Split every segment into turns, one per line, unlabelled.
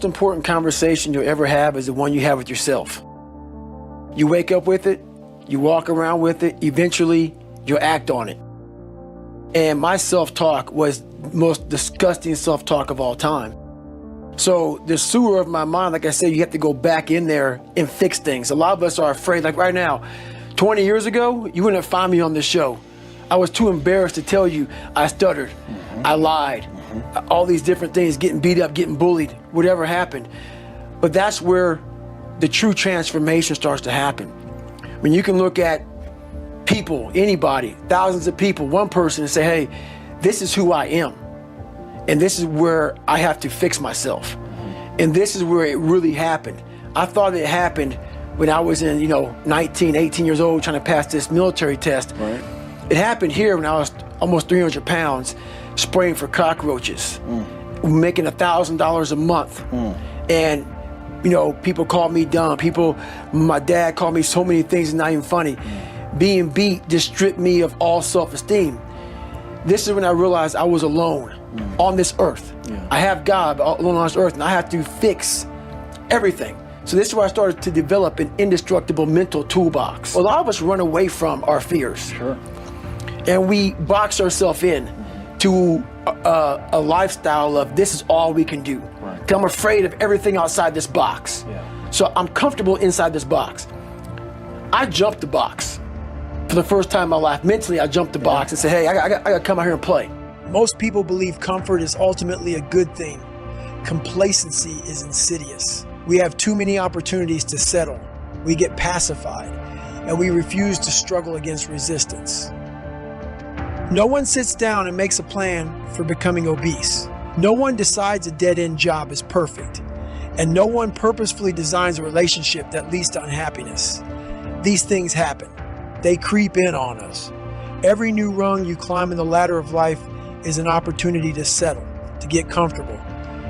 most important conversation you'll ever have is the one you have with yourself. You wake up with it, you walk around with it, eventually you'll act on it. And my self-talk was the most disgusting self-talk of all time. So the sewer of my mind, like I said, you have to go back in there and fix things. A lot of us are afraid, like right now, 20 years ago, you wouldn't have found me on this show. I was too embarrassed to tell you I stuttered, I lied, all these different things, getting beat up, getting bullied, whatever happened. But that's where the true transformation starts to happen. When you can look at people, anybody, thousands of people, one person, and say, hey, this is who I am. And this is where I have to fix myself. And this is where it really happened. I thought it happened when I was in, 19, 18 years old, trying to pass this military test. Right. It happened here when I was almost 300 pounds, spraying for cockroaches, making $1,000 a month. And, people called me dumb. My dad called me so many things, not even funny. Being beat just stripped me of all self-esteem. This is when I realized I was alone on this earth. Yeah. I have God alone on this earth, and I have to fix everything. So this is where I started to develop an indestructible mental toolbox. A lot of us run away from our fears. Sure. And we box ourselves in to a lifestyle of this is all we can do. Right. 'Cause I'm afraid of everything outside this box. Yeah. So I'm comfortable inside this box. I jumped the box. For the first time in my life, mentally, I jumped the box and said, hey, I got to come out here and play. Most people believe comfort is ultimately a good thing. Complacency is insidious. We have too many opportunities to settle. We get pacified, and we refuse to struggle against resistance. No one sits down and makes a plan for becoming obese. No one decides a dead-end job is perfect. And no one purposefully designs a relationship that leads to unhappiness. These things happen. They creep in on us. Every new rung you climb in the ladder of life is an opportunity to settle, to get comfortable.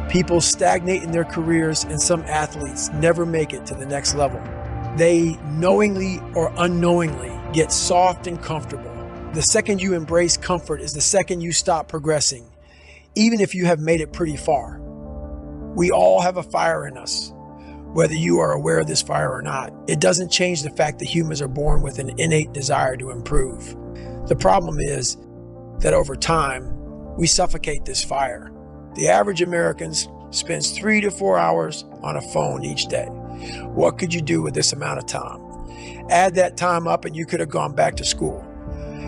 People stagnate in their careers, and some athletes never make it to the next level. They knowingly or unknowingly get soft and comfortable. The second you embrace comfort is the second you stop progressing, even if you have made it pretty far. We all have a fire in us. Whether you are aware of this fire or not, it doesn't change the fact that humans are born with an innate desire to improve. The problem is that over time, we suffocate this fire. The average American spends 3 to 4 hours on a phone each day. What could you do with this amount of time? Add that time up and you could have gone back to school,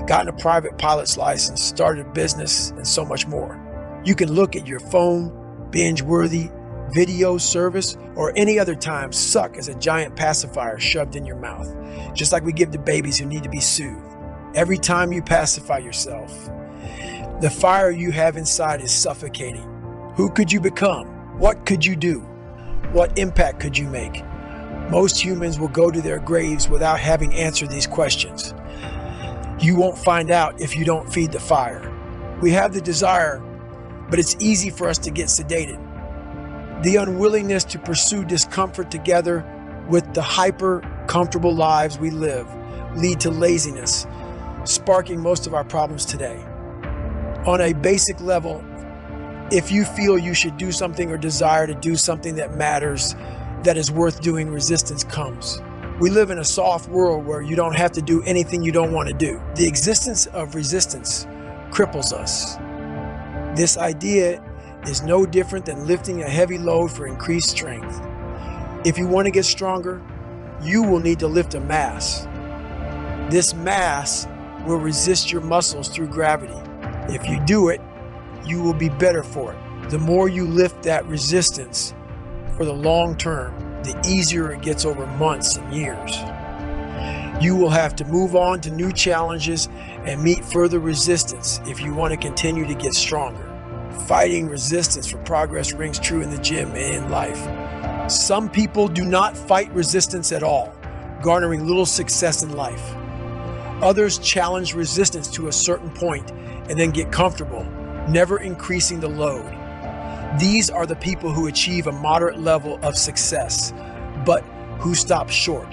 gotten a private pilot's license, started a business, and so much more. You can look at your phone, binge-worthy, video service, or any other time suck as a giant pacifier shoved in your mouth, just like we give to babies who need to be soothed. Every time you pacify yourself, the fire you have inside is suffocating. Who could you become? What could you do? What impact could you make? Most humans will go to their graves without having answered these questions. You won't find out if you don't feed the fire. We have the desire, but it's easy for us to get sedated. The unwillingness to pursue discomfort together with the hyper-comfortable lives we live lead to laziness, sparking most of our problems today. On a basic level, if you feel you should do something or desire to do something that matters, that is worth doing, resistance comes. We live in a soft world where you don't have to do anything you don't want to do. The existence of resistance cripples us. This idea is no different than lifting a heavy load for increased strength. If you want to get stronger, you will need to lift a mass. This mass will resist your muscles through gravity. If you do it, you will be better for it. The more you lift that resistance for the long term, the easier it gets over months and years. You will have to move on to new challenges and meet further resistance if you want to continue to get stronger. Fighting resistance for progress rings true in the gym and in life. Some people do not fight resistance at all, garnering little success in life. Others challenge resistance to a certain point and then get comfortable, never increasing the load. These are the people who achieve a moderate level of success, but who stop short.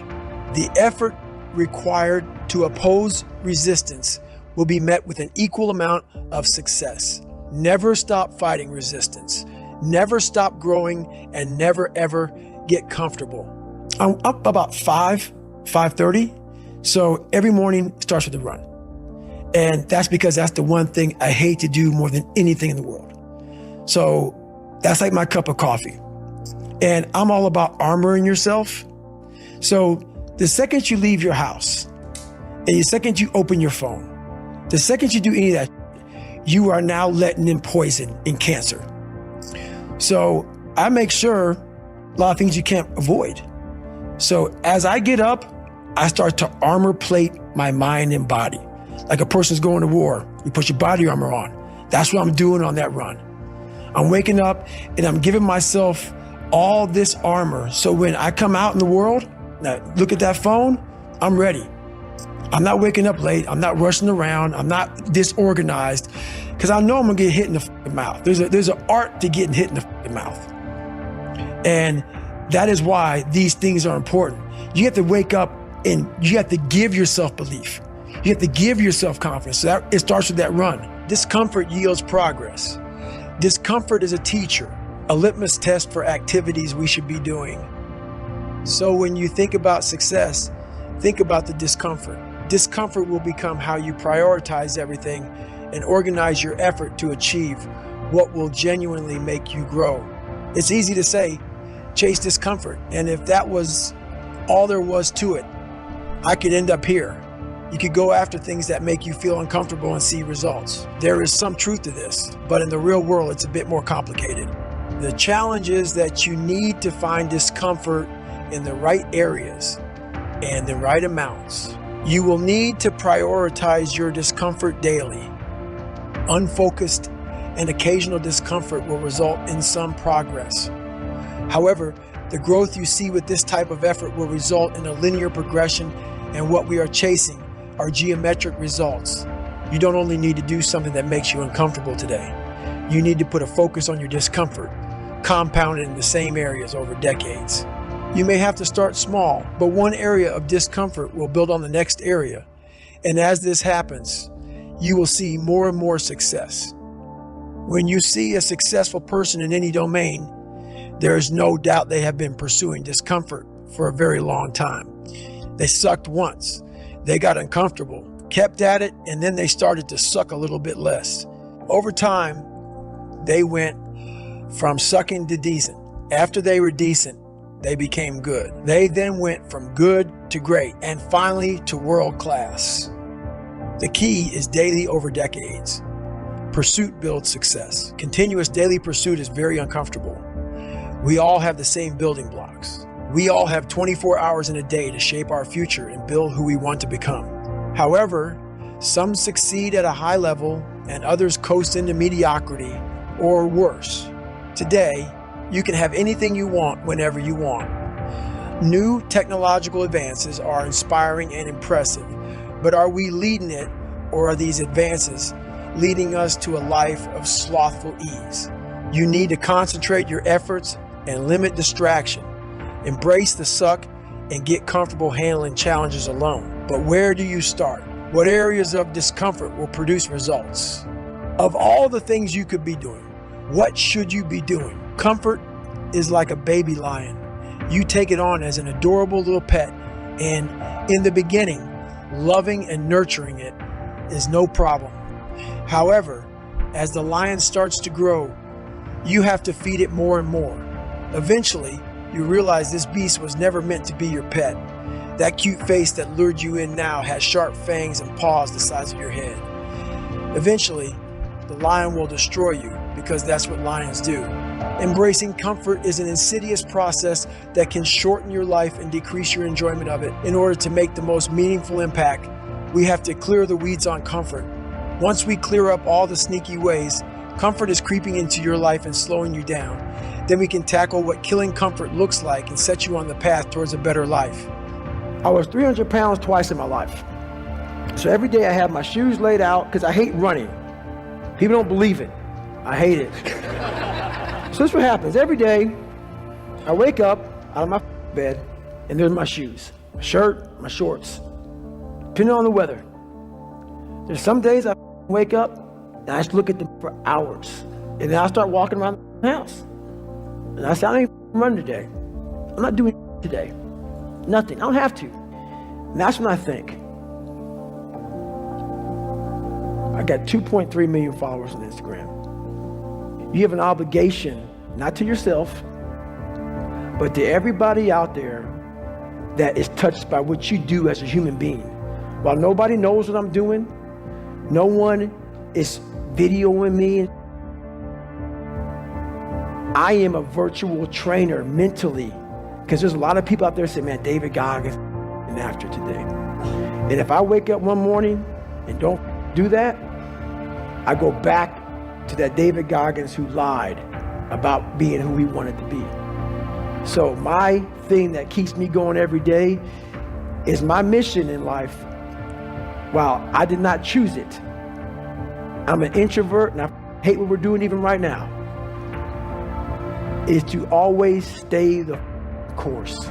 The effort required to oppose resistance will be met with an equal amount of success. Never stop fighting resistance. Never stop growing and never ever get comfortable. I'm up about 5:30. So every morning starts with a run. And that's because that's the one thing I hate to do more than anything in the world. So that's like my cup of coffee. And I'm all about armoring yourself. So the second you leave your house and the second you open your phone, the second you do any of that, you are now letting in poison and cancer. So I make sure a lot of things you can't avoid. So as I get up, I start to armor plate my mind and body. Like a person's going to war, you put your body armor on. That's what I'm doing on that run. I'm waking up and I'm giving myself all this armor. So when I come out in the world, now look at that phone, I'm ready. I'm not waking up late. I'm not rushing around. I'm not disorganized because I know I'm gonna get hit in the fucking mouth. There's an art to getting hit in the fucking mouth. And that is why these things are important. You have to wake up and you have to give yourself belief. You have to give yourself confidence. So it starts with that run. Discomfort yields progress. Discomfort is a teacher, a litmus test for activities we should be doing. So when you think about success, think about the discomfort. Discomfort will become how you prioritize everything and organize your effort to achieve what will genuinely make you grow. It's easy to say, chase discomfort. And if that was all there was to it, I could end up here. You could go after things that make you feel uncomfortable and see results. There is some truth to this, but in the real world, it's a bit more complicated. The challenge is that you need to find discomfort in the right areas and the right amounts. You will need to prioritize your discomfort daily. Unfocused and occasional discomfort will result in some progress. However, the growth you see with this type of effort will result in a linear progression, and what we are chasing are geometric results. You don't only need to do something that makes you uncomfortable today. You need to put a focus on your discomfort, compounded in the same areas over decades. You may have to start small, but one area of discomfort will build on the next area. And as this happens, you will see more and more success. When you see a successful person in any domain, there is no doubt they have been pursuing discomfort for a very long time. They sucked once. They got uncomfortable, kept at it, and then they started to suck a little bit less. Over time, they went from sucking to decent. After they were decent, they became good. They then went from good to great, and finally to world class. The key is daily over decades. Pursuit builds success. Continuous daily pursuit is very uncomfortable. We all have the same building blocks. We all have 24 hours in a day to shape our future and build who we want to become. However, some succeed at a high level and others coast into mediocrity or worse. Today, you can have anything you want whenever you want. New technological advances are inspiring and impressive, but are we leading it, or are these advances leading us to a life of slothful ease? You need to concentrate your efforts and limit distraction. Embrace the suck and get comfortable handling challenges alone. But where do you start? What areas of discomfort will produce results? Of all the things you could be doing, what should you be doing? Comfort is like a baby lion. You take it on as an adorable little pet, and in the beginning, loving and nurturing it is no problem. However, as the lion starts to grow, you have to feed it more and more. Eventually, you realize this beast was never meant to be your pet. That cute face that lured you in now has sharp fangs and paws the size of your head. Eventually, the lion will destroy you because that's what lions do. Embracing comfort is an insidious process that can shorten your life and decrease your enjoyment of it. In order to make the most meaningful impact, we have to clear the weeds on comfort. Once we clear up all the sneaky ways comfort is creeping into your life and slowing you down, then we can tackle what killing comfort looks like and set you on the path towards a better life. I was 300 pounds twice in my life. So every day I have my shoes laid out because I hate running. People don't believe it. I hate it. So this is what happens. Every day I wake up out of my bed and there's my shoes, my shirt, my shorts, depending on the weather. There's some days I wake up and I just look at them for hours. And then I start walking around the house. And I said, I ain't running today. I'm not doing today. Nothing. I don't have to. And that's when I think, I got 2.3 million followers on Instagram. You have an obligation, not to yourself, but to everybody out there that is touched by what you do as a human being. While nobody knows what I'm doing, no one is videoing me. I am a virtual trainer mentally, because there's a lot of people out there saying, man, David Goggins and after today. And if I wake up one morning and don't do that, I go back to that David Goggins who lied about being who he wanted to be. So my thing that keeps me going every day is my mission in life. While I did not choose it, I'm an introvert and I hate what we're doing even right now, is to always stay the course,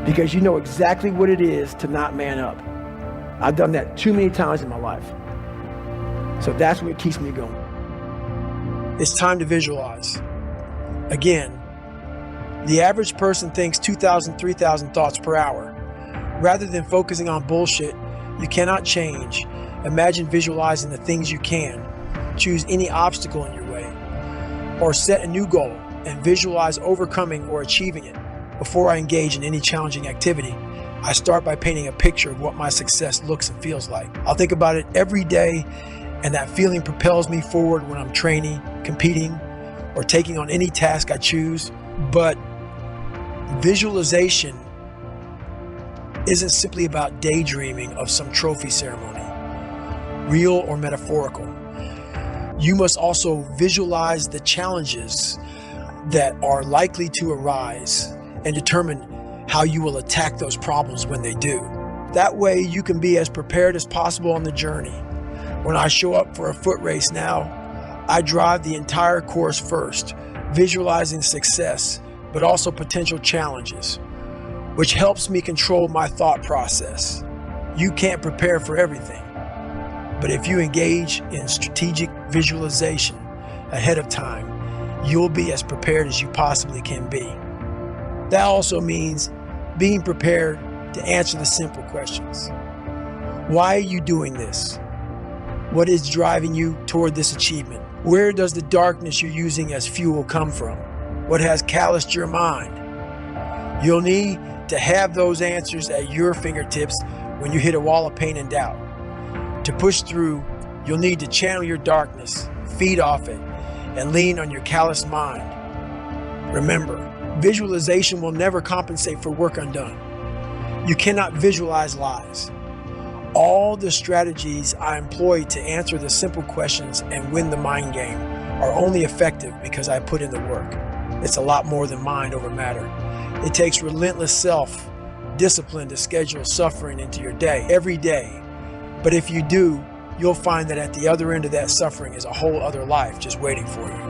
because you know exactly what it is to not man up. I've done that too many times in my life. So that's what keeps me going. It's time to visualize. Again, the average person thinks 2,000, 3,000 thoughts per hour. Rather than focusing on bullshit you cannot change, imagine visualizing the things you can. Choose any obstacle in your way, or set a new goal and visualize overcoming or achieving it. Before I engage in any challenging activity, I start by painting a picture of what my success looks and feels like. I'll think about it every day, and that feeling propels me forward when I'm training, competing, or taking on any task I choose. But visualization isn't simply about daydreaming of some trophy ceremony, real or metaphorical. You must also visualize the challenges that are likely to arise and determine how you will attack those problems when they do. That way you can be as prepared as possible on the journey. When I show up for a foot race now, I drive the entire course first, visualizing success, but also potential challenges, which helps me control my thought process. You can't prepare for everything, but if you engage in strategic visualization ahead of time, you'll be as prepared as you possibly can be. That also means being prepared to answer the simple questions. Why are you doing this? What is driving you toward this achievement? Where does the darkness you're using as fuel come from? What has calloused your mind? You'll need to have those answers at your fingertips when you hit a wall of pain and doubt. To push through, you'll need to channel your darkness, feed off it, and lean on your calloused mind. Remember, visualization will never compensate for work undone. You cannot visualize lies. All the strategies I employ to answer the simple questions and win the mind game are only effective because I put in the work. It's a lot more than mind over matter. It takes relentless self-discipline to schedule suffering into your day, every day. But if you do, you'll find that at the other end of that suffering is a whole other life just waiting for you.